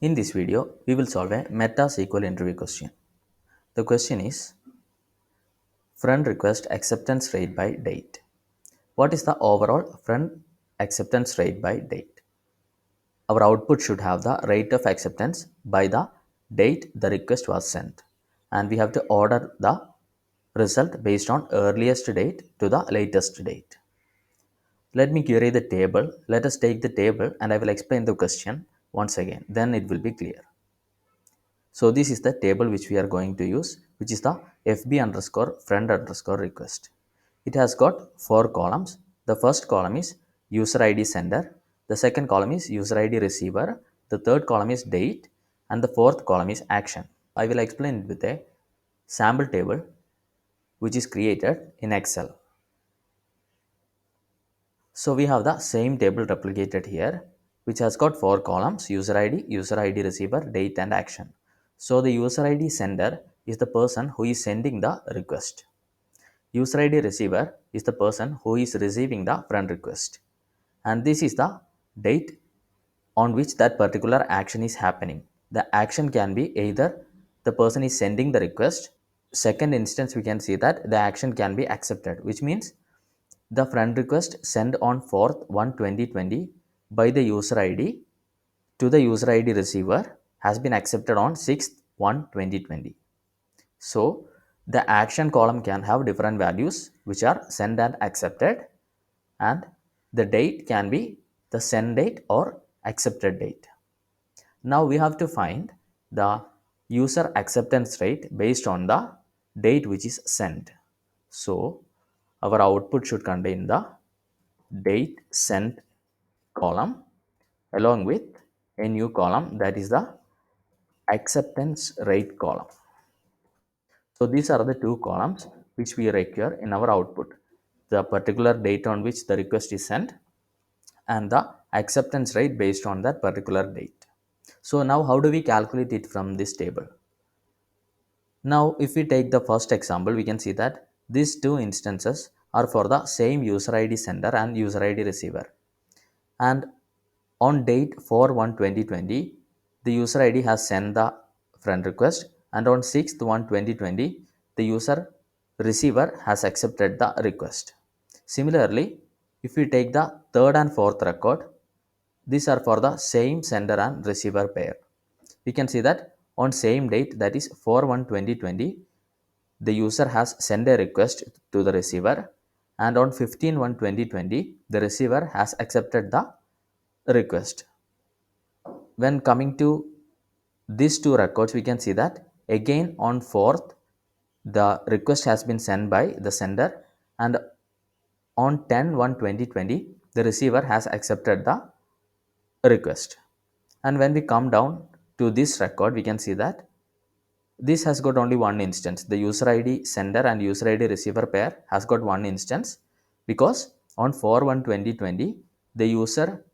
In this video, we will solve a meta SQL interview question. The question is friend request acceptance rate by date. What is the overall friend acceptance rate by date? Our output should have the rate of acceptance by the date the request was sent. And we have to order the result based on earliest date to the latest date. Let me query the table. Let us take the table and I will explain the question once again. Then it will be clear. So this is the table which we are going to use, which is the FB underscore friend underscore request. It has got four columns. The first column is user ID sender. The second column is user ID receiver. The third column is date. And the fourth column is action. I will explain it with a sample table which is created in Excel. So we have the same table replicated here, which has got four columns: user ID receiver, date, and action. So the user ID sender is the person who is sending the request. User ID receiver is the person who is receiving the friend request. And this is the date on which that particular action is happening. The action can be either the person is sending the request. Second instance, we can see that the action can be accepted, which means the friend request sent on 4th 1 2020 by the user ID to the user ID receiver has been accepted on 6th 1 2020. So the action column can have different values which are sent and accepted, and the date can be the send date or accepted date. Now we have to find the user acceptance rate based on the date which is sent. So our output should contain the date sent column along with a new column, that is the acceptance rate column. So these are the two columns which we require in our output: the particular date on which the request is sent and the acceptance rate based on that particular date. So now how do we calculate it from this table? Now if we take the first example, we can see that these two instances are for the same user ID sender and user ID receiver. And on date 4/1/2020, the user ID has sent the friend request, and on 6th 1 2020, the user receiver has accepted the request. Similarly, if we take the third and fourth record, these are for the same sender and receiver pair. We can see that on same date, that is 4/1/2020, the user has sent a request to the receiver, and on 15/1/2020, the receiver has accepted the request. When coming to these two records, we can see that again on 4th the request has been sent by the sender, and on 10/1/2020 the receiver has accepted the request. And when we come down to this record, we can see that this has got only one instance. The user ID sender and user ID receiver pair has got one instance, because on 4/1/2020 the user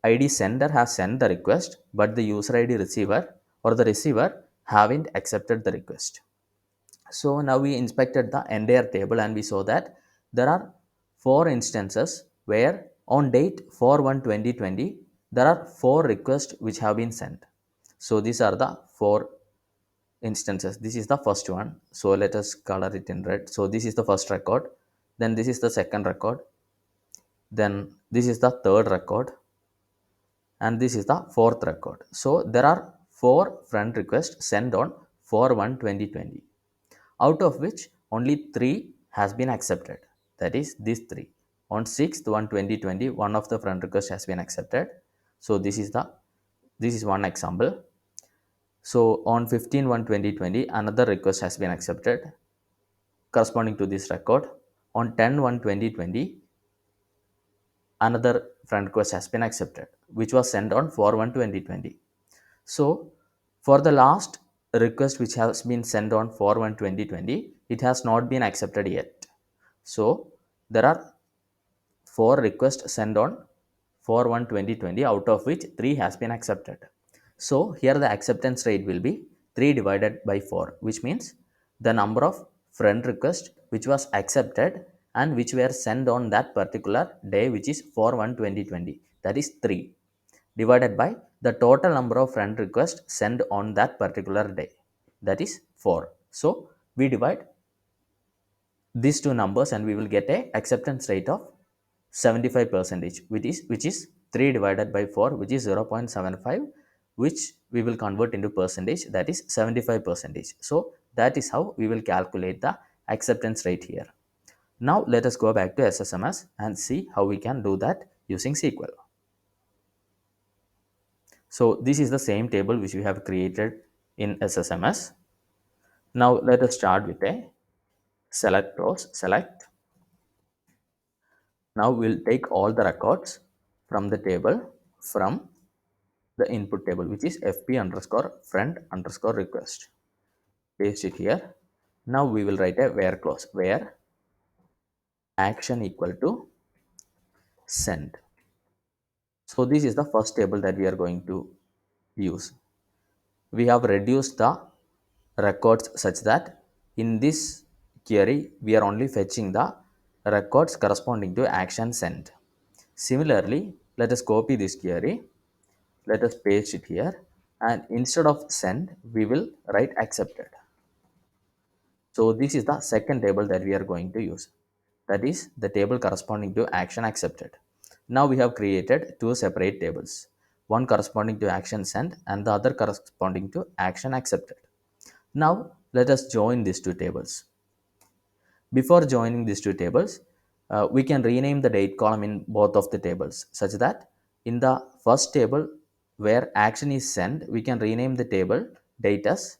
ID sender has sent the request, but the user ID receiver or the receiver haven't accepted the request. So now we inspected the entire table and we saw that there are four instances where on date 4/1/2020 there are four requests which have been sent. So these are the four instances. This is the first one, so let us color it in red. So this is the first record, then this is the second record, then this is the third record, and this is the fourth record. So there are four friend requests sent on 4/1/2020, out of which only three has been accepted, that is these three. On 6th 1 2020 one of the friend requests has been accepted. So this is one example. So on 15/1/2020 another request has been accepted corresponding to this record. On 10/1/2020 another friend request has been accepted, which was sent on 4/1/2020. So for the last request which has been sent on 4/1/2020, it has not been accepted yet. So there are four requests sent on 4/1/2020, out of which three has been accepted. So here the acceptance rate will be 3 divided by 4, which means the number of friend requests which was accepted and which were sent on that particular day, which is 4/1/2020, that is 3, divided by the total number of friend requests sent on that particular day, that is 4. So we divide these two numbers and we will get a acceptance rate of 75 percentage, which is 3 divided by 4, which is 0.75, which we will convert into percentage, that is 75 percentage. So that is how we will calculate the acceptance rate here. Now let us go back to SSMS and see how we can do that using SQL. So this is the same table which we have created in SSMS. Now let us start with a select rows, select. Now we'll take all the records from the table from the input table, which is fp underscore friend underscore request. Paste it here. Now we will write a where clause, where action equal to send. So this is the first table that we are going to use. We have reduced the records such that in this query we are only fetching the records corresponding to action sent. Similarly, let us copy this query, let us paste it here, and instead of send we will write accepted. So this is the second table that we are going to use, that is the table corresponding to action accepted. Now we have created two separate tables, one corresponding to action sent and the other corresponding to action accepted. Now let us join these two tables. Before joining these two tables, we can rename the date column in both of the tables such that in the first table where action is sent, we can rename the table date as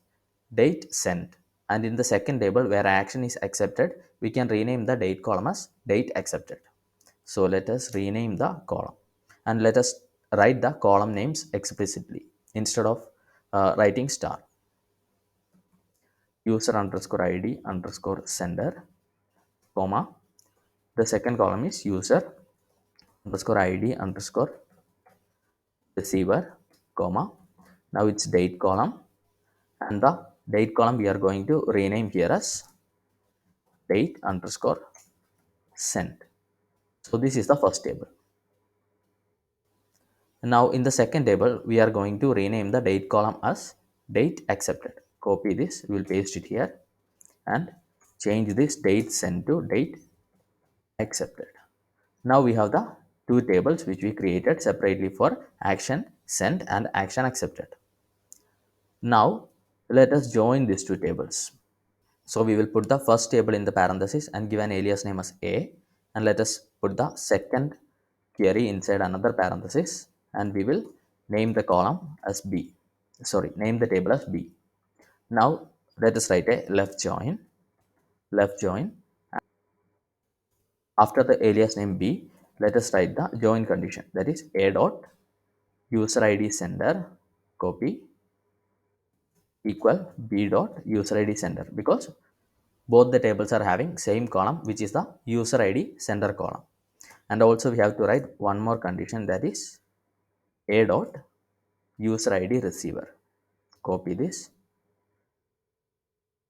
date sent, and in the second table where action is accepted, we can rename the date column as date accepted. So let us rename the column and let us write the column names explicitly instead of writing star. User underscore id underscore sender, comma, the second column is user underscore id underscore receiver, comma, now it's date column, and the date column we are going to rename here as date underscore sent. So this is the first table. Now in the second table we are going to rename the date column as date accepted. Copy this, we will paste it here and change this date sent to date accepted. Now we have the two tables which we created separately for action sent and action accepted. Now let us join these two tables. So we will put the first table in the parenthesis and give an alias name as A, and let us put the second query inside another parenthesis and we will name the column as B. Sorry, name the table as B. Now let us write a left join, left join. After the alias name B, let us write the join condition, that is A dot user id sender, copy, equal B dot user id sender, because both the tables are having same column, which is the user id sender column. And also we have to write one more condition, that is A dot user id receiver. Copy this,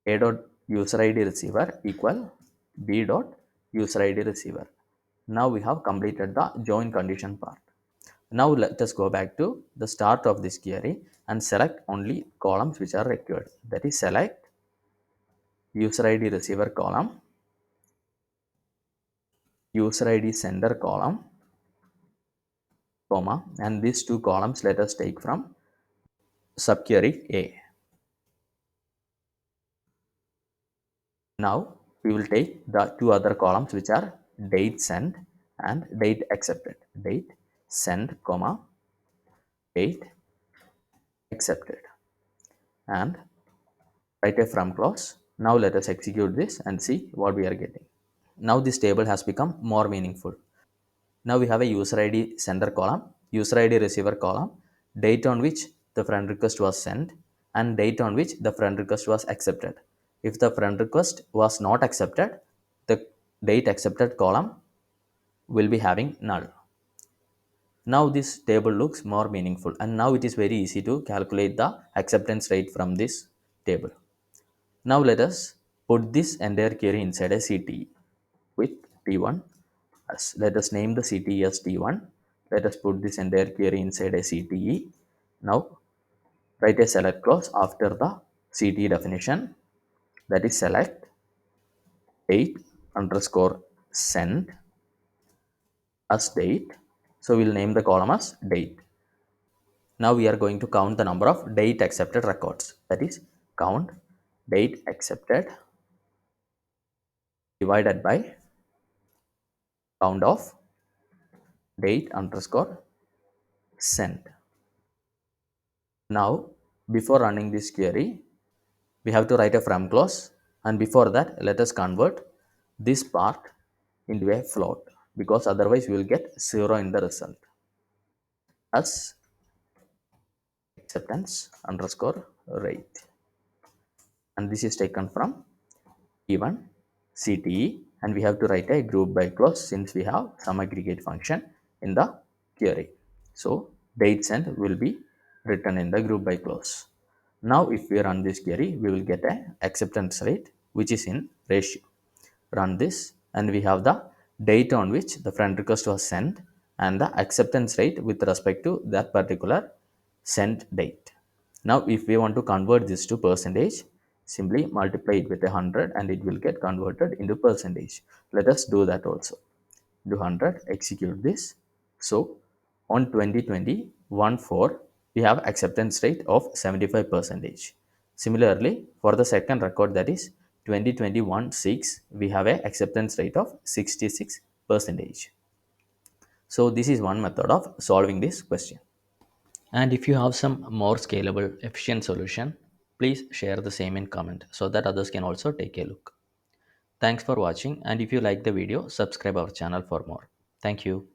A dot user id receiver equal B dot user id receiver. Now we have completed the join condition part. Now let us go back to the start of this query and select only columns which are required, that is select user id receiver column, user id sender column, comma, and these two columns let us take from subquery A. Now we will take the two other columns which are date sent and date accepted. Date sent, comma, date accepted, and write a from clause. Now let us execute this and see what we are getting. Now this table has become more meaningful. Now we have a user ID sender column, user ID receiver column, date on which the friend request was sent, and date on which the friend request was accepted. If the friend request was not accepted, the date accepted column will be having null. Now this table looks more meaningful, and now it is very easy to calculate the acceptance rate from this table. Now let us put this entire query inside a CTE with T1. Let us name the CTE as T1. Let us put this entire query inside a CTE Now write a select clause after the CT definition, that is select date underscore send as date. So we'll name the column as date. Now we are going to count the number of date accepted records, that is count date accepted divided by count of date underscore send. Now before running this query, we have to write a from clause, and before that let us convert this part into a float, because otherwise we will get 0 in the result, as acceptance underscore rate, and this is taken from even CTE, and we have to write a group by clause since we have some aggregate function in the query. So dates and will be written in the group by clause. Now if we run this query, we will get a acceptance rate which is in ratio. Run this and we have the date on which the friend request was sent and the acceptance rate with respect to that particular sent date. Now if we want to convert this to percentage, simply multiply it with 100 and it will get converted into percentage. Let us do that also. Do 100, execute this. So on 2020 4 we have acceptance rate of 75 percentage. Similarly, for the second record, that is 2021 6, we have a acceptance rate of 66 percentage. So this is one method of solving this question. And if you have some more scalable, efficient solution, please share the same in comment so that others can also take a look. Thanks for watching, and if you like the video, subscribe our channel for more. Thank you.